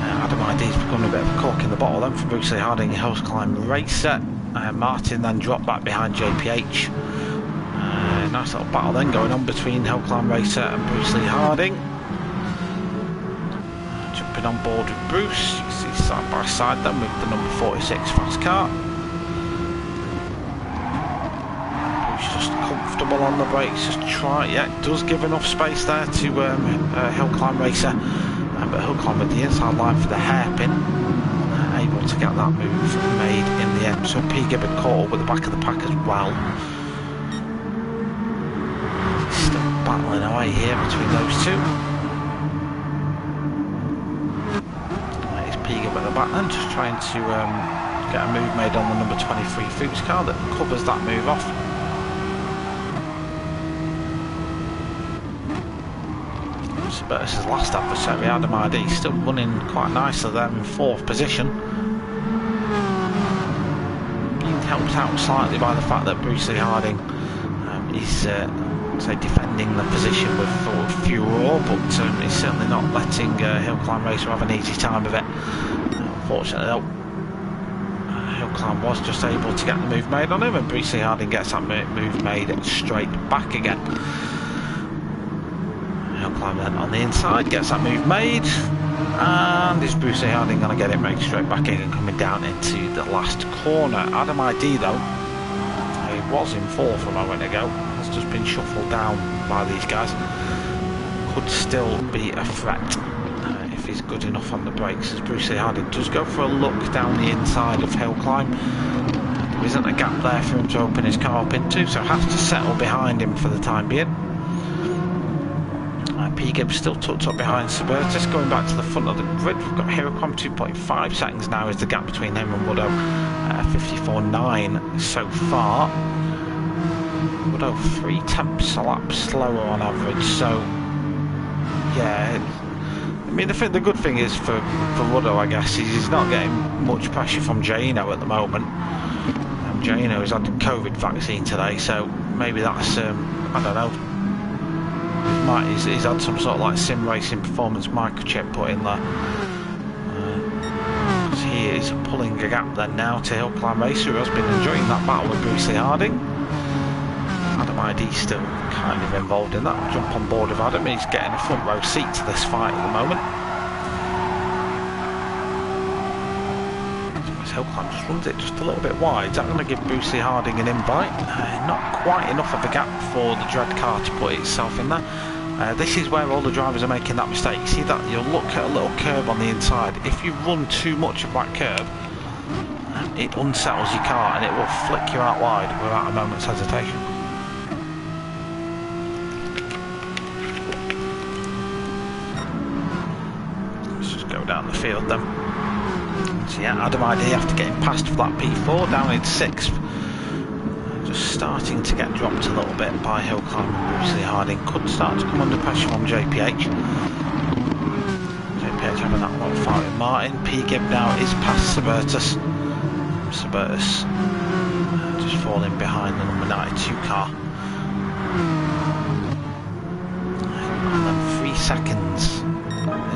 Adam ID's becoming a bit of a cork in the bottle then for Bruce Lee Harding, Hill Climb Racer. Martin then dropped back behind JPH. Nice little battle then going on between Hill Climb Racer and Bruce Lee Harding. Jumping on board with Bruce, you can see side by side then with the number 46 fast car. Bruce just comfortable on the brakes, just try, yeah, it does give enough space there to Hill Climb Racer, but Hill Climb with the inside line for the hairpin, able to get that move made in the end. So P-Gib had caught up with the back of the pack as well. Still battling away here between those two. It's P-Gib at the back then, just trying to get a move made on the number 23 Fuchs car that covers that move off. Bertus' last adversary, Adam ID, still running quite nicely there in 4th position. Being helped out slightly by the fact that Bruce Lee Harding is say defending the position with furore, but he's certainly not letting Hill Climb Racer have an easy time of it. Unfortunately though, Hill Climb was just able to get the move made on him, and Bruce Lee Harding gets that move made straight back again. Climb then on the inside, gets that move made, and is Bruce Lee Harding going to get it made straight back in and coming down into the last corner. Adam ID though, he was in 4th a moment ago, has just been shuffled down by these guys. Could still be a threat if he's good enough on the brakes, as Bruce Lee Harding does go for a look down the inside of Hill Climb. There isn't a gap there for him to open his car up into, so has to settle behind him for the time being. P-Gib still tucked up behind Suburtus. Going back to the front of the grid, we've got Hirocom 2.5 seconds now is the gap between him and Woodrow. 54.9 so far. Woodrow 3 tenths a lap slower on average, so yeah. I mean, the good thing is for Woodrow, I guess, he's not getting much pressure from Jaino at the moment. Jaino has had the COVID vaccine today, so maybe that's I don't know. He's had some sort of like sim racing performance microchip put in there. He is pulling a gap then now to Hill Climb Racer, who has been enjoying that battle with Bruce Lee Harding. Adam ID still kind of involved in that. Jump on board with Adam, he's getting a front row seat to this fight at the moment. Hill Climb just runs it just a little bit wide. Is that going to give Bruce Lee Harding an invite? Not quite enough of a gap for the Dread car to put itself in there. This is where all the drivers are making that mistake. See that? You'll look at a little curb on the inside. If you run too much of that curb, it unsettles your car and it will flick you out wide without a moment's hesitation. Let's just go down the field then. So yeah, Adam ID after getting past for that P4, down in 6th. Just starting to get dropped a little bit by Hill Climb and Bruce Lee Harding. Could start to come under pressure from JPH. JPH having that little fight with Martin. P-Gib now is past Suburtus. Suburtus just falling behind the number 92 car. And then 3 seconds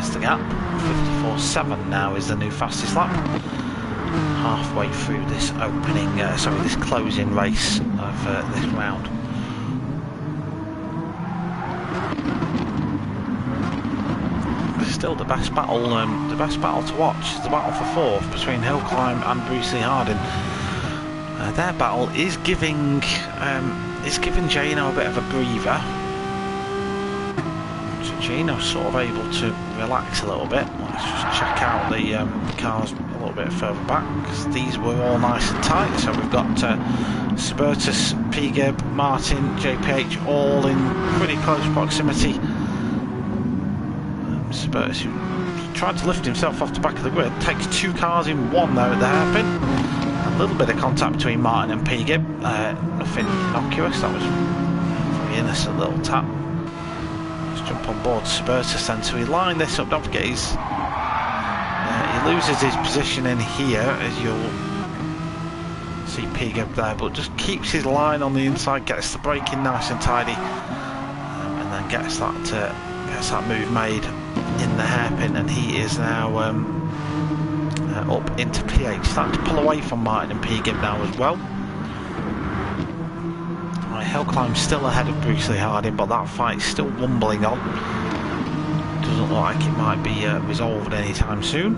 is the gap. 54.7 now is the new fastest lap. Halfway through this opening, this closing race of this round. Still the best battle to watch is the battle for 4th between Hill Climb and Bruce Lee Harding. Their battle is giving Jaino a bit of a breather. Jaino's sort of able to relax a little bit. Let's just check out the cars a little bit further back, because these were all nice and tight. So we've got Suburtus, P-Gib, Martin, JPH all in pretty close proximity. Suburtus, who tried to lift himself off the back of the grid, takes 2 cars in 1 there at the hairpin. A little bit of contact between Martin and P-Gib, nothing innocuous, that was a very innocent little tap. Jump on board Suburtus then, so he lined this up. Don't forget he loses his position in here, as you'll see P-Gib there, but just keeps his line on the inside, gets the braking nice and tidy, and then gets that move made in the hairpin, and he is now up into P8, starting to pull away from Martin and P-Gib now as well. Hill Climb still ahead of Bruce Lee Harding, but that fight's still rumbling on. Doesn't look like it might be resolved anytime soon.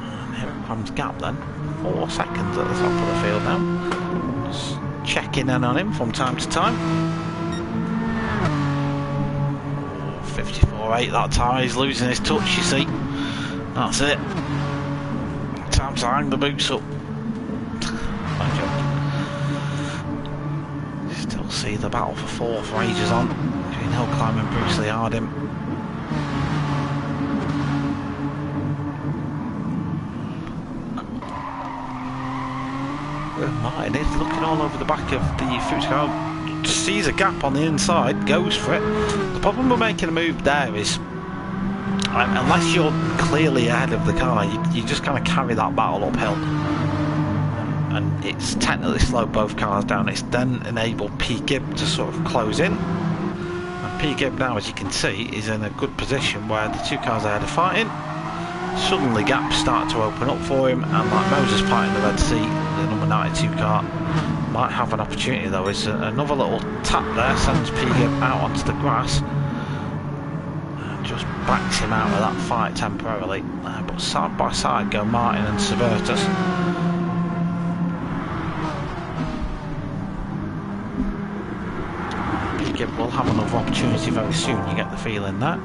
And here comes gap then. 4 seconds at the top of the field now. Just checking in on him from time to time. 54.8 that time. He's losing his touch, you see. That's it. Time to hang the boots up. Still see the battle for fourth rages on between Hillclimb and Bruce Lee Harding. Martin is looking all over the back of the Fuchs car, sees a gap on the inside, goes for it. The problem with making a move there is, unless you're clearly ahead of the car, you just kind of carry that battle uphill. And it's technically slowed both cars down. It's then enabled P. Gibb to sort of close in. And P. Gibb now, as you can see, is in a good position where the two cars ahead are fighting. Suddenly gaps start to open up for him, and like Moses fighting the red seat, the number 92 car might have an opportunity though. Is another little tap there, sends P. Gibb out onto the grass. Just backs him out of that fight temporarily. But side by side go Martin and Sabertus. Will have another opportunity very soon, you get the feeling that.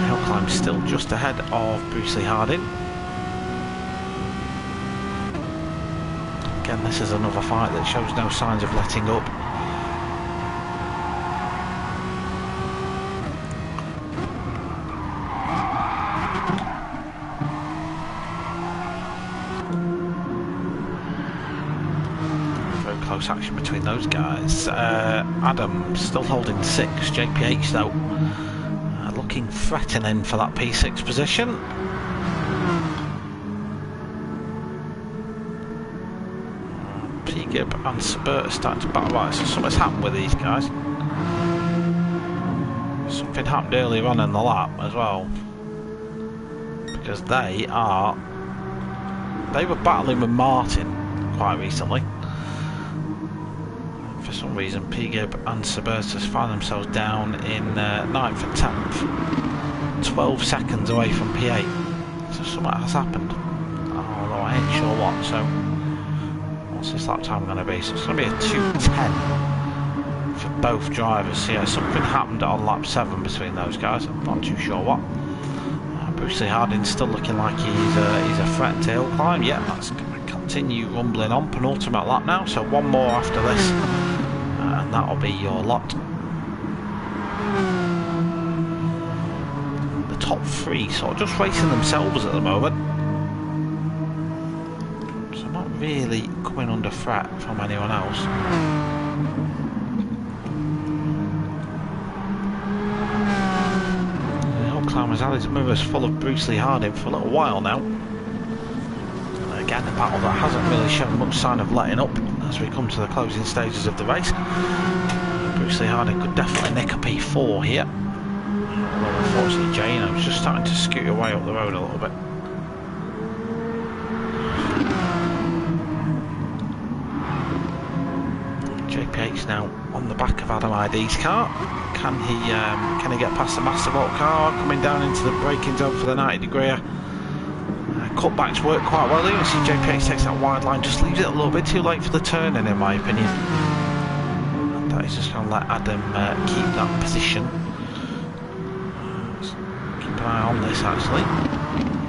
Hillclimb still just ahead of Bruce Lee Harding. Again, this is another fight that shows no signs of letting up. Close action between those guys. Adam still holding 6. JPH though looking threatening for that P6 position. P. Gibb and Sabert are starting to battle. Right, so something's happened with these guys. Something happened earlier on in the lap as well, because they were battling with Martin quite recently. For some reason, P. Gibb and Sabertus find themselves down in 9th and 10th, 12 seconds away from P8. So something has happened, although I ain't sure what. So what's this lap time going to be? So it's going to be a 2:10 for both drivers. So yeah, something happened on lap 7 between those guys. I'm not too sure what. Bruce Lee Harding's still looking like he's a threat to Hillclimb. Yeah, that's going to continue rumbling on. Penultimate lap now, so one more after this. And that'll be your lot. The top 3 sort of just racing themselves at the moment, so not really coming under threat from anyone else. The Hillclimb has had his mirrors full of Bruce Lee Harding for a little while now. And again, a battle that hasn't really shown much sign of letting up as we come to the closing stages of the race. Bruce Lee Harding could definitely nick a P4 here. Although unfortunately Jano's just starting to scoot away up the road a little bit. JPH now on the back of Adam ID's car. Can he get past the Mastervolt car coming down into the braking zone for the 90 degree? Cutbacks work quite well here. You see JPH takes that wide line, just leaves it a little bit too late for the turning in my opinion. And that is just going to let Adam keep that position. Keep an eye on this actually.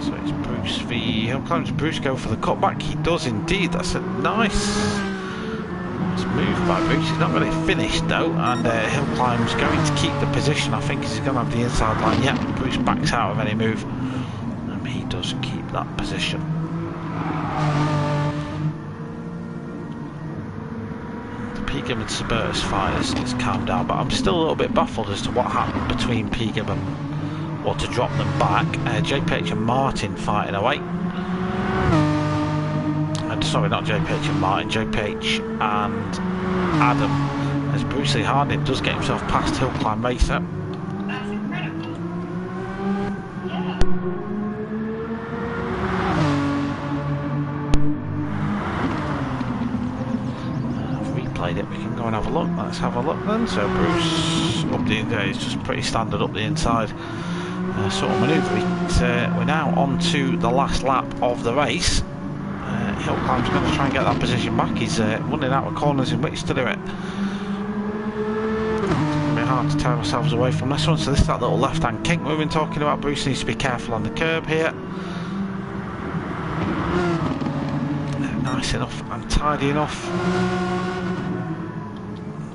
So it's Bruce v Hillclimb's. Bruce go for the cutback. He does indeed. That's a nice move by Bruce. He's not really finished though, and Hillclimb's going to keep the position. I think he's going to have the inside line. Yeah, Bruce backs out of any move. He does keep that position. The P. Gibb and Sabertus fight is calmed down, but I'm still a little bit baffled as to what happened between P. Gibb and, or to drop them back. JPH and Martin fighting away. Sorry, not JPH and Martin, JPH and Adam, as Bruce Lee Harding does get himself past Hillclimb Racer. we can go and have a look. Let's have a look then. So Bruce up the inside is just pretty standard up the inside sort of manoeuvre. We're now on to the last lap of the race. Hill Climb's going to try and get that position back. He's running out of corners in which to do it. Hard to tear ourselves away from this one. So this is that little left hand kink we've been talking about. Bruce needs to be careful on the curb here. Nice enough and tidy enough.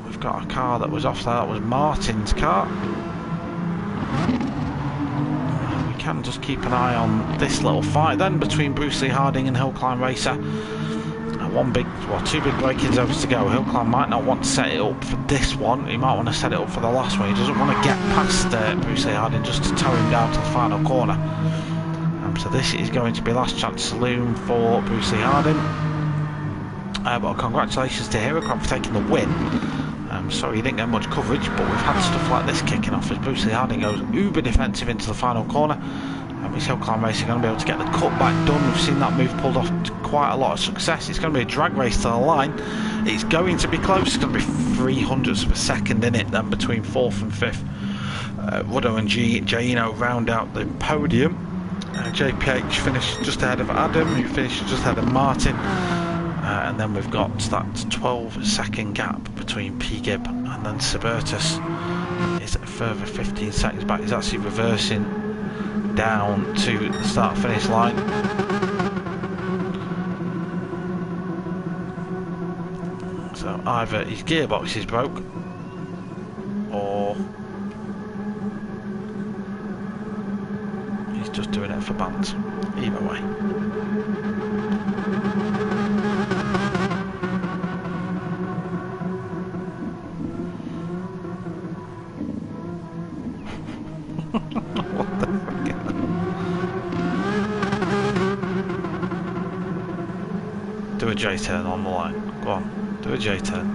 We've got a car that was off there. That was Martin's car. We can just keep an eye on this little fight then between Bruce Lee Harding and Hill Climb Racer. Two big braking zones to go. Hill Climb might not want to set it up for this one. He might want to set it up for the last one. He doesn't want to get past Bruce Lee Harding just to tow him down to the final corner. So this is going to be last chance saloon for Bruce Lee Harding. But congratulations to Heracroft for taking the win. Sorry you didn't get much coverage, but we've had stuff like this kicking off as Bruce Lee Harding goes uber defensive into the final corner. Is Hill Climb Racing going to be able to get the cutback done? We've seen that move pulled off to quite a lot of success. It's going to be a drag race to the line. It's going to be close. It's going to be 300ths of a second in it then between 4th and 5th. Ruddo and Giano round out the podium. JPH finished just ahead of Adam, who finished just ahead of Martin. And then we've got that 12-second gap between P-Gib and then Suburtus is a further 15 seconds back. He's actually reversing down to the start finish line. So either his gearbox is broke or he's just doing it for bands. Either way. What the fuck? Do a J-turn on the line. Go on, do a J-turn.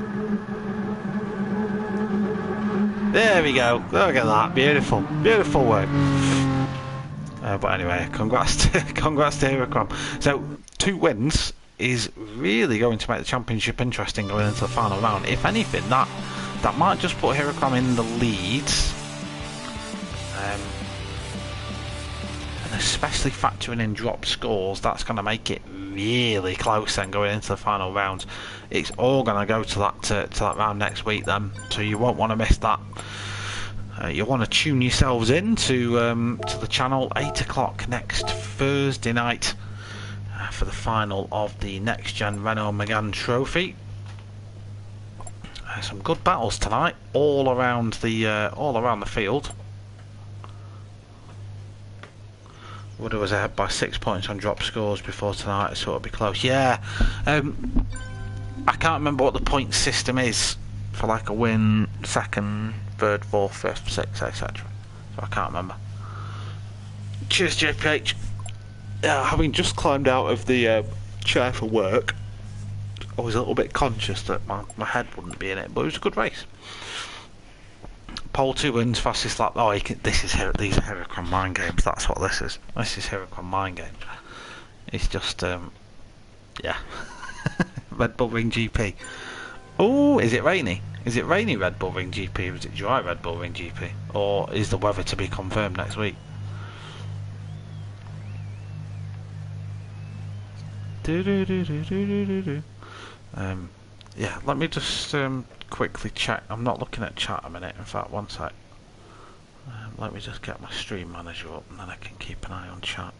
There we go. Look at that. Beautiful. Beautiful work. But anyway, congrats to Heracroft. So 2 wins is really going to make the championship interesting going into the final round. If anything, that might just put Heracroft in the lead. And especially factoring in drop scores, that's going to make it really close then going into the final rounds. It's all going to go to that round next week then, so you won't want to miss that. You'll want to tune yourselves in to the channel 8 o'clock next Thursday night for the final of the NxtGen Renault Megane Trophy. Some good battles tonight, all around the field. Wood was ahead by 6 points on drop scores before tonight, so it'll be close. Yeah, I can't remember what the point system is for like a win, second, third, fourth, fifth, sixth, etc. So I can't remember. Cheers, JPH. Having just climbed out of the chair for work, I was a little bit conscious that my head wouldn't be in it, but it was a good race. Pole 2 wins, fastest lap. Oh, these are Heracroft mind games. That's what this is. This is Heracroft mind games. It's just, yeah. Red Bull Ring GP. Oh, is it rainy? Is it rainy Red Bull Ring GP? Or is it dry Red Bull Ring GP? Or is the weather to be confirmed next week? Yeah, let me just quickly check. I'm not looking at chat a minute. In fact, one sec. Let me just get my stream manager up and then I can keep an eye on chat.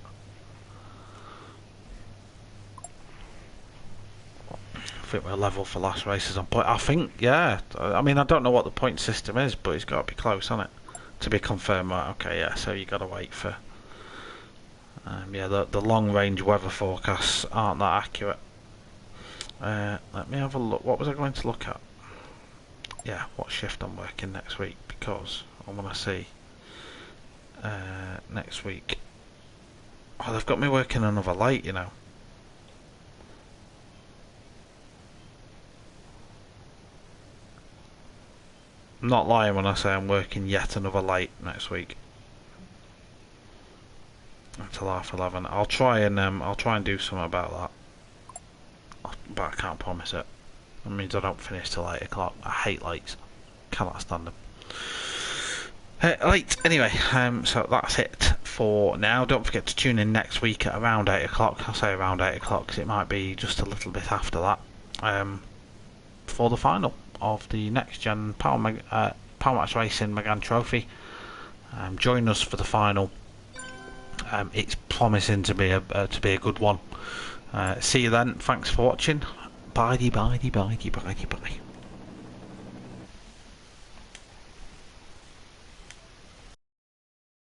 I think we're level for last races on point. I think, yeah. I mean, I don't know what the point system is, but it's got to be close, hasn't it? To be confirmed, right? Okay, yeah. So you got to wait for. Yeah, the long range weather forecasts aren't that accurate. Let me have a look. What was I going to look at? Yeah, what shift I'm working next week, because I want to see next week. Oh, they've got me working another late, you know. I'm not lying when I say I'm working yet another late next week until 11:30. I'll try and do something about that, but I can't promise it. That means I don't finish till 8 o'clock. I hate lates. Cannot stand them. Late. Anyway, so that's it for now. Don't forget to tune in next week at around 8 o'clock. I'll say around 8 o'clock because it might be just a little bit after that. For the final of the NxtGen Power Max Racing Megane Trophy. Join us for the final. It's promising to be a good one. See you then. Thanks for watching. Bye.